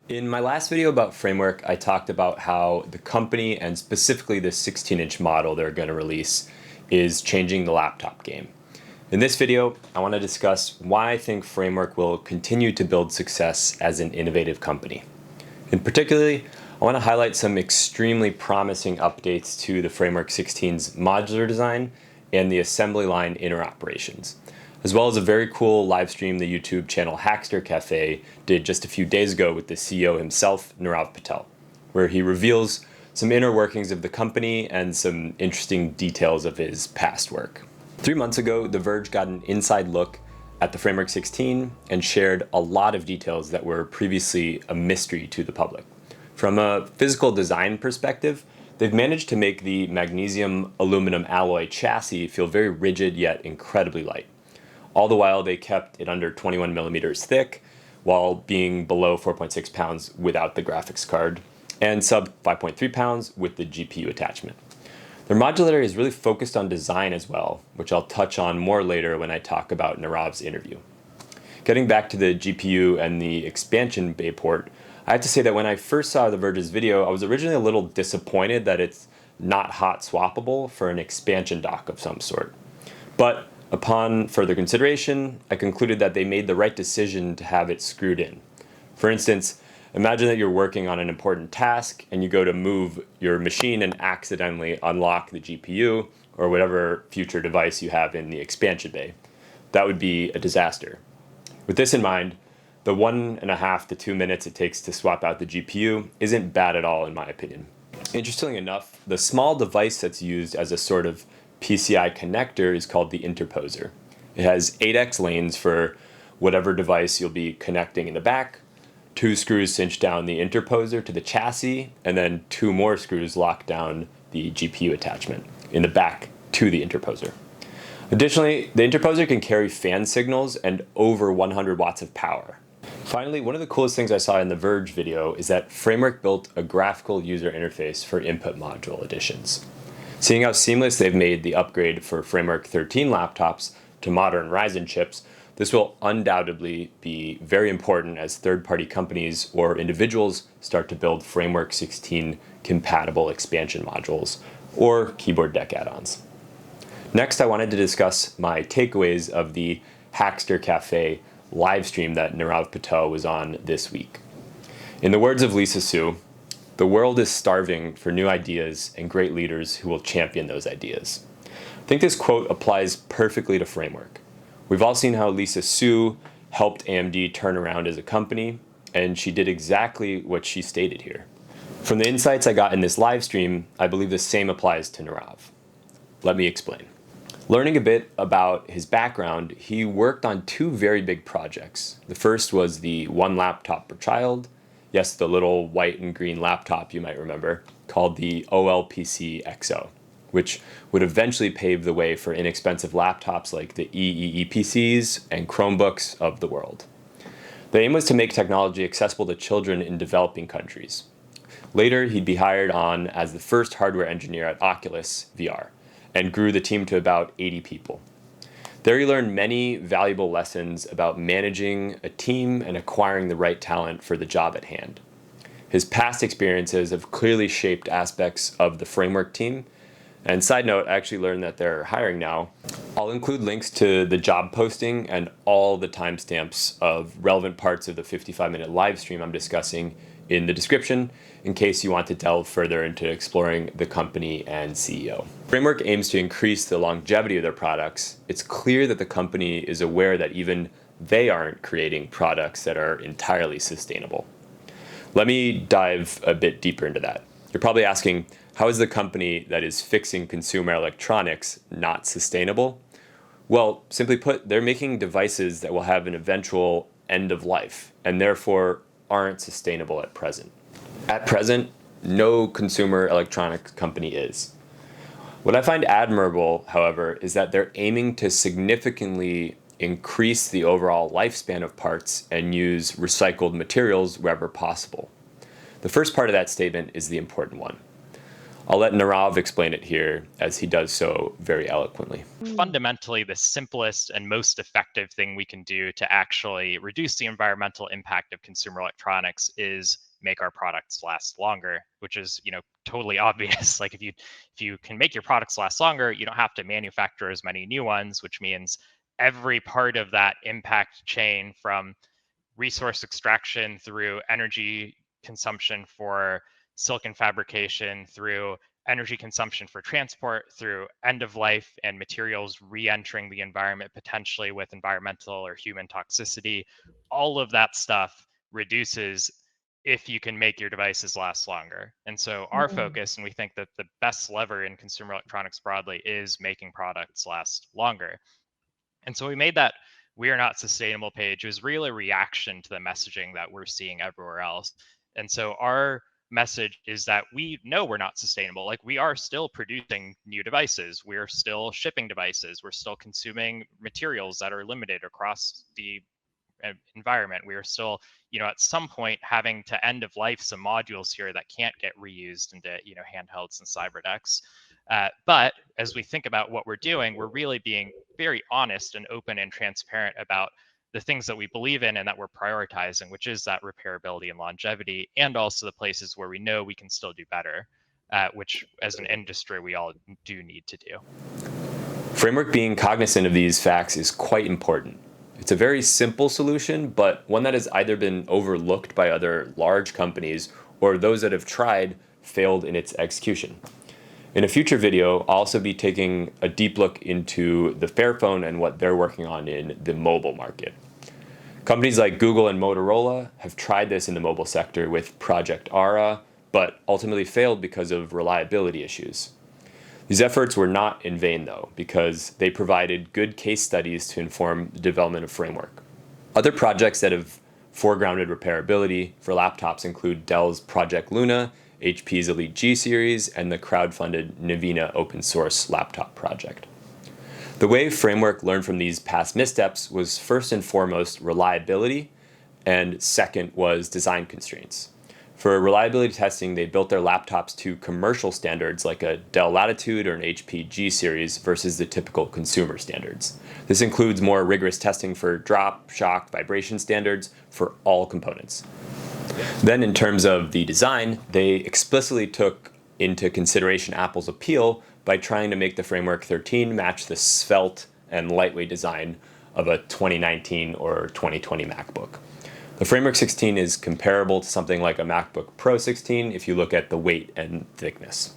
In my last video about Framework, I talked about how the company, and specifically the 16-inch model they're going to release, is changing the laptop game. In this video, I want to discuss why I think Framework will continue to build success as an innovative company. In particularly, I want to highlight some extremely promising updates to the Framework 16's modular design and the assembly line inner operations, as well as a very cool live stream the YouTube channel Hackster Cafe did just a few days ago with the CEO himself, Nirav Patel, where he reveals some inner workings of the company and some interesting details of his past work. 3 months ago, The Verge got an inside look at the Framework 16 and shared a lot of details that were previously a mystery to the public. From a physical design perspective, they've managed to make the magnesium aluminum alloy chassis feel very rigid yet incredibly light. All the while, they kept it under 21 millimeters thick while being below 4.6 pounds without the graphics card and sub 5.3 pounds with the GPU attachment. Their modularity is really focused on design as well, which I'll touch on more later when I talk about Nirav's interview. Getting back to the GPU and the expansion bay port, I have to say that when I first saw The Verge's video, I was originally a little disappointed that it's not hot swappable for an expansion dock of some sort. But upon further consideration, I concluded that they made the right decision to have it screwed in. For instance, imagine that you're working on an important task and you go to move your machine and accidentally unlock the GPU or whatever future device you have in the expansion bay. That would be a disaster. With this in mind, the 1.5 to 2 minutes it takes to swap out the GPU isn't bad at all in my opinion. Interestingly enough, the small device that's used as a sort of PCI connector is called the interposer. It has 8x lanes for whatever device you'll be connecting in the back, 2 screws cinch down the interposer to the chassis, and then 2 more screws lock down the GPU attachment in the back to the interposer. Additionally, the interposer can carry fan signals and over 100 watts of power. Finally, one of the coolest things I saw in the Verge video is that Framework built a graphical user interface for input module additions. Seeing how seamless they've made the upgrade for Framework 13 laptops to modern Ryzen chips, this will undoubtedly be very important as third-party companies or individuals start to build Framework 16 compatible expansion modules or keyboard deck add-ons. Next, I wanted to discuss my takeaways of the Hackster Cafe live stream that Nirav Patel was on this week. In the words of Lisa Su, "The world is starving for new ideas and great leaders who will champion those ideas." I think this quote applies perfectly to Framework. We've all seen how Lisa Su helped AMD turn around as a company, and she did exactly what she stated here. From the insights I got in this live stream, I believe the same applies to Nirav. Let me explain. Learning a bit about his background, he worked on 2 very big projects. The first was the One Laptop Per Child, yes, the little white and green laptop you might remember, called the OLPC XO, which would eventually pave the way for inexpensive laptops like the EEE-PCs and Chromebooks of the world. The aim was to make technology accessible to children in developing countries. Later, he'd be hired on as the first hardware engineer at Oculus VR and grew the team to about 80 people. There he learned many valuable lessons about managing a team and acquiring the right talent for the job at hand. His past experiences have clearly shaped aspects of the Framework team. And side note, I actually learned that they're hiring now. I'll include links to the job posting and all the timestamps of relevant parts of the 55-minute live stream I'm discussing in the description in case you want to delve further into exploring the company and CEO. Framework aims to increase the longevity of their products. It's clear that the company is aware that even they aren't creating products that are entirely sustainable. Let me dive a bit deeper into that. You're probably asking, how is the company that is fixing consumer electronics not sustainable? Well, simply put, they're making devices that will have an eventual end of life and therefore aren't sustainable at present. At present, no consumer electronics company is. What I find admirable, however, is that they're aiming to significantly increase the overall lifespan of parts and use recycled materials wherever possible. The first part of that statement is the important one. I'll let Nirav explain it here, as he does so very eloquently. Fundamentally, the simplest and most effective thing we can do to actually reduce the environmental impact of consumer electronics is make our products last longer, which is, totally obvious. Like if you can make your products last longer, you don't have to manufacture as many new ones, which means every part of that impact chain, from resource extraction through energy consumption for silicon fabrication, through energy consumption for transport, through end of life and materials re-entering the environment potentially with environmental or human toxicity. All of that stuff reduces if you can make your devices last longer. And so our focus, and we think that the best lever in consumer electronics broadly, is making products last longer. And so we made that "We Are Not Sustainable" page. It was really a reaction to the messaging that we're seeing everywhere else. And so our message is that we know we're not sustainable. Like, we are still producing new devices. We're still shipping devices. We're still consuming materials that are limited across the environment. We are still, at some point having to end of life some modules here that can't get reused into, handhelds and cyberdecks. But as we think about what we're doing, we're really being very honest and open and transparent about the things that we believe in and that we're prioritizing, which is that repairability and longevity, and also the places where we know we can still do better, which as an industry we all do need to do. Framework being cognizant of these facts is quite important. It's a very simple solution, but one that has either been overlooked by other large companies or those that have tried failed in its execution. In a future video, I'll also be taking a deep look into the Fairphone and what they're working on in the mobile market. Companies like Google and Motorola have tried this in the mobile sector with Project Ara, but ultimately failed because of reliability issues. These efforts were not in vain, though, because they provided good case studies to inform the development of Framework. Other projects that have foregrounded repairability for laptops include Dell's Project Luna, HP's Elite G series, and the crowdfunded Navina open source laptop project. The way Framework learned from these past missteps was first and foremost reliability, and second was design constraints. For reliability testing, they built their laptops to commercial standards like a Dell Latitude or an HP G series versus the typical consumer standards. This includes more rigorous testing for drop, shock, vibration standards for all components. Then in terms of the design, they explicitly took into consideration Apple's appeal by trying to make the Framework 13 match the svelte and lightweight design of a 2019 or 2020 MacBook. The Framework 16 is comparable to something like a MacBook Pro 16 if you look at the weight and thickness.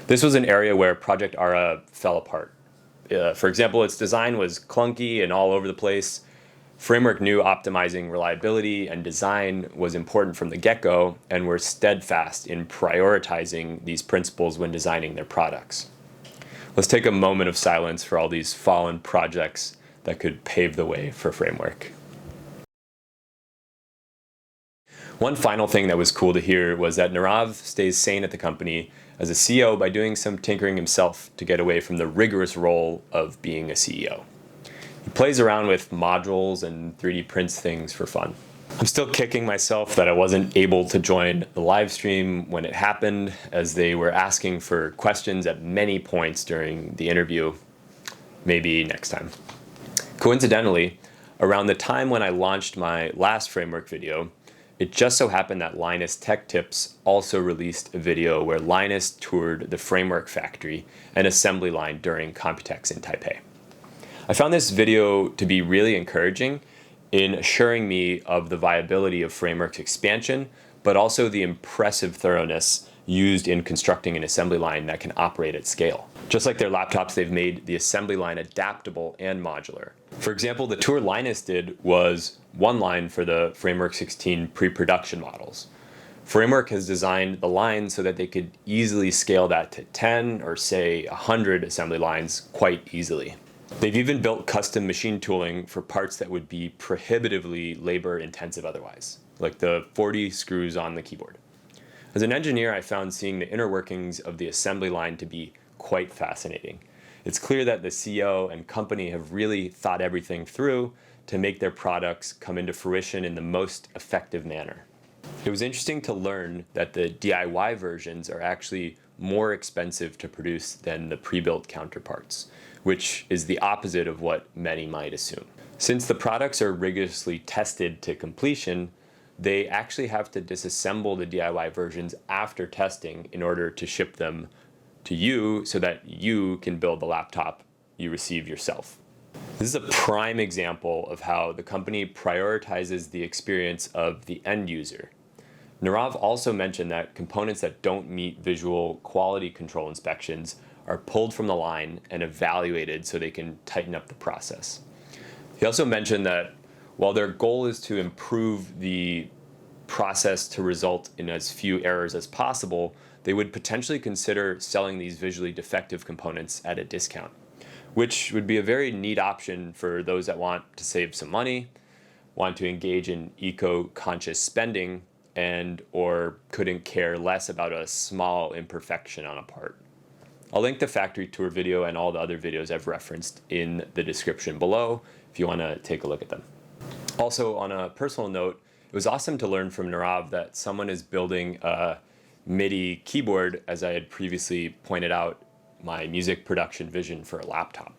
This was an area where Project Ara fell apart. For example, its design was clunky and all over the place. Framework knew optimizing reliability and design was important from the get-go and were steadfast in prioritizing these principles when designing their products. Let's take a moment of silence for all these fallen projects that could pave the way for Framework. One final thing that was cool to hear was that Nirav stays sane at the company as a CEO by doing some tinkering himself to get away from the rigorous role of being a CEO. He plays around with modules and 3D prints things for fun. I'm still kicking myself that I wasn't able to join the live stream when it happened, as they were asking for questions at many points during the interview. Maybe next time. Coincidentally, around the time when I launched my last Framework video, it just so happened that Linus Tech Tips also released a video where Linus toured the Framework factory and assembly line during Computex in Taipei. I found this video to be really encouraging in assuring me of the viability of Framework's expansion, but also the impressive thoroughness used in constructing an assembly line that can operate at scale. Just like their laptops, they've made the assembly line adaptable and modular. For example, the tour Linus did was one line for the Framework 16 pre-production models. Framework has designed the line so that they could easily scale that to 10 or say 100 assembly lines quite easily. They've even built custom machine tooling for parts that would be prohibitively labor intensive otherwise, like the 40 screws on the keyboard. As an engineer, I found seeing the inner workings of the assembly line to be quite fascinating. It's clear that the CEO and company have really thought everything through to make their products come into fruition in the most effective manner. It was interesting to learn that the DIY versions are actually more expensive to produce than the pre-built counterparts, which is the opposite of what many might assume. Since the products are rigorously tested to completion, they actually have to disassemble the DIY versions after testing in order to ship them to you so that you can build the laptop you receive yourself. This is a prime example of how the company prioritizes the experience of the end user. Nirav also mentioned that components that don't meet visual quality control inspections are pulled from the line and evaluated so they can tighten up the process. He also mentioned that while their goal is to improve the process to result in as few errors as possible, they would potentially consider selling these visually defective components at a discount, which would be a very neat option for those that want to save some money, want to engage in eco-conscious spending, and or couldn't care less about a small imperfection on a part. I'll link the factory tour video and all the other videos I've referenced in the description below if you want to take a look at them. Also, on a personal note, it was awesome to learn from Nirav that someone is building a Midi keyboard, as I had previously pointed out my music production vision for a laptop.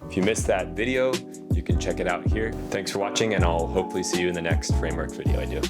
If you missed that video, you can check it out here. Thanks for watching, and I'll hopefully see you in the next framework video I do.